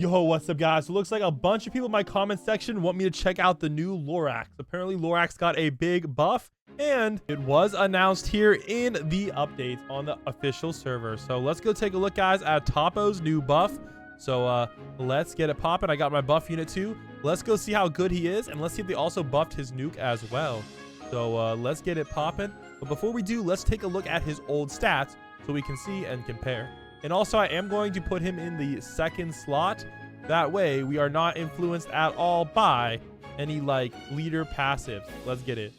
Yo, what's up, guys? So it looks like a bunch of people in my comment section want me to check out the new Lorax. Apparently, Lorax got a big buff, and it was announced here in the updates on the official server. So let's go take a look, guys, at Toppo's new buff. So let's get it popping. I got my buff unit too. Let's go see how good he is, and let's see if they also buffed his nuke as well. So let's get it popping. But before we do, let's take a look at his old stats so we can see and compare. And also, I am going to put him in the second slot. That way, we are not influenced at all by any, like, leader passives. Let's get it.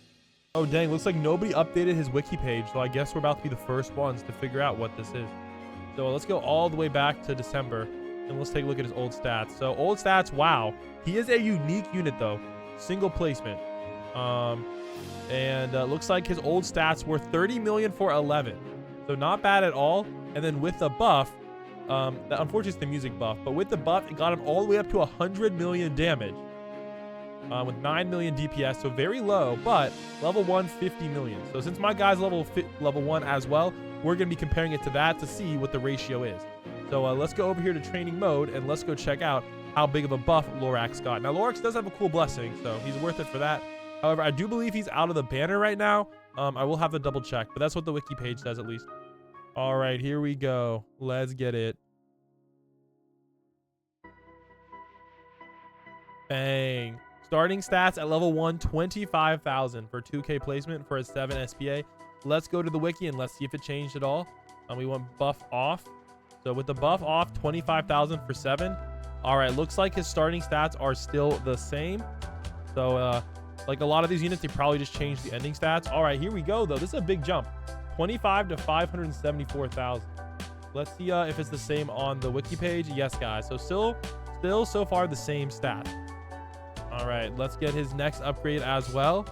Oh, dang. Looks like nobody updated his wiki page. So I guess we're about to be the first ones to figure out what this is. So let's go all the way back to December. And let's take a look at his old stats. So old stats, wow. He is a unique unit, though. Single placement. Looks like his old stats were 30 million for 11. So not bad at all. And then with the buff, unfortunately it's the music buff, but with the buff, it got him all the way up to 100 million damage with 9 million DPS. So very low, but level 1, 50 million. So since my guy's level 1 as well, we're going to be comparing it to that to see what the ratio is. So let's go over here to training mode and let's go check out how big of a buff Lorax got. Now, Lorax does have a cool blessing, so he's worth it for that. However, I do believe he's out of the banner right now. I will have to double check, but that's what the wiki page says at least. All right, here we go. Let's get it. Bang. Starting stats at level 1, 25,000 for 2K placement for a 7 SPA. Let's go to the wiki and let's see if it changed at all. We want buff off. So with the buff off, 25,000 for 7. All right, looks like his starting stats are still the same. So like a lot of these units, they probably just changed the ending stats. All right, here we go, though. This is a big jump. 25 to 574,000. Let's see if it's the same on the wiki page. Yes, guys. So still so far the same stat. All right, let's get his next upgrade as well.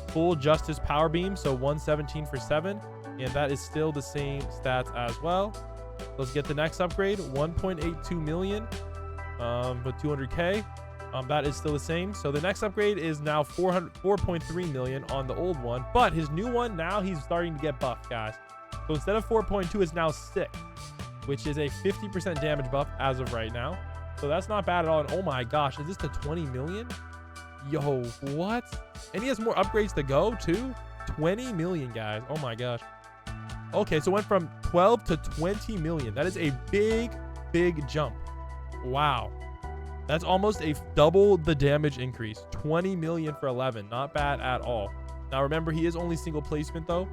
Full justice power beam, so 117 for 7, and that is still the same stats as well. Let's get the next upgrade, 1.82 million with 200k. That is still the same. So the next upgrade is now 4.3 million on the old one, but his new one, now he's starting to get buffed, guys. So instead of 4.2, it's now 6, which is a 50% damage buff as of right now. So that's not bad at all. And oh my gosh, is this to 20 million? Yo, what? And he has more upgrades to go too. 20 million, guys. Oh my gosh. Okay, so it went from 12 to 20 million. That is a big jump. Wow. That's almost a double the damage increase. 20 million for 11. Not bad at all. Now, remember, he is only single placement, though.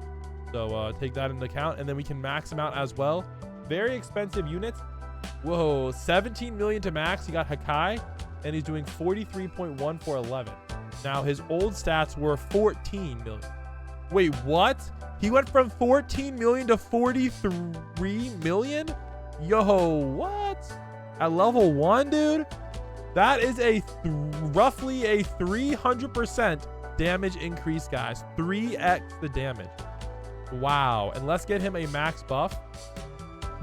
So take that into account. And then we can max him out as well. Very expensive units. Whoa, 17 million to max. He got Hakai, and he's doing 43.1 for 11. Now, his old stats were 14 million. Wait, what? He went from 14 million to 43 million? Yo, what? At level 1, dude? That is roughly a 300% damage increase, guys. 3x the damage. Wow. And let's get him a max buff.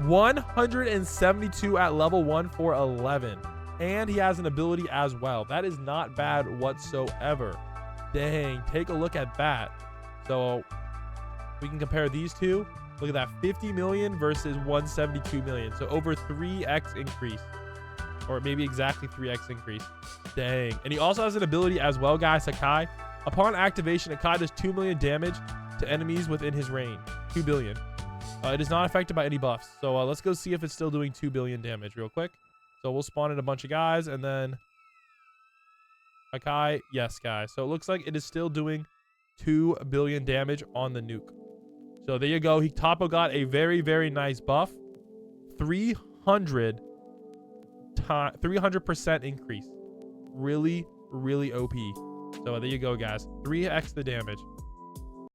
172 at level 1 for 11. And he has an ability as well. That is not bad whatsoever. Dang. Take a look at that. So we can compare these two. Look at that. 50 million versus 172 million. So over 3x increase. Or maybe exactly 3x increase. Dang. And he also has an ability as well, guys, Hakai. Upon activation, Hakai does 2 million damage to enemies within his range. 2 billion. It is not affected by any buffs. So let's go see if it's still doing 2 billion damage real quick. So we'll spawn in a bunch of guys and then Hakai. Yes, guys. So it looks like it is still doing 2 billion damage on the nuke. So there you go. Toppo got a very nice buff. 300% increase. Really OP. So there you go, guys. 3x the damage.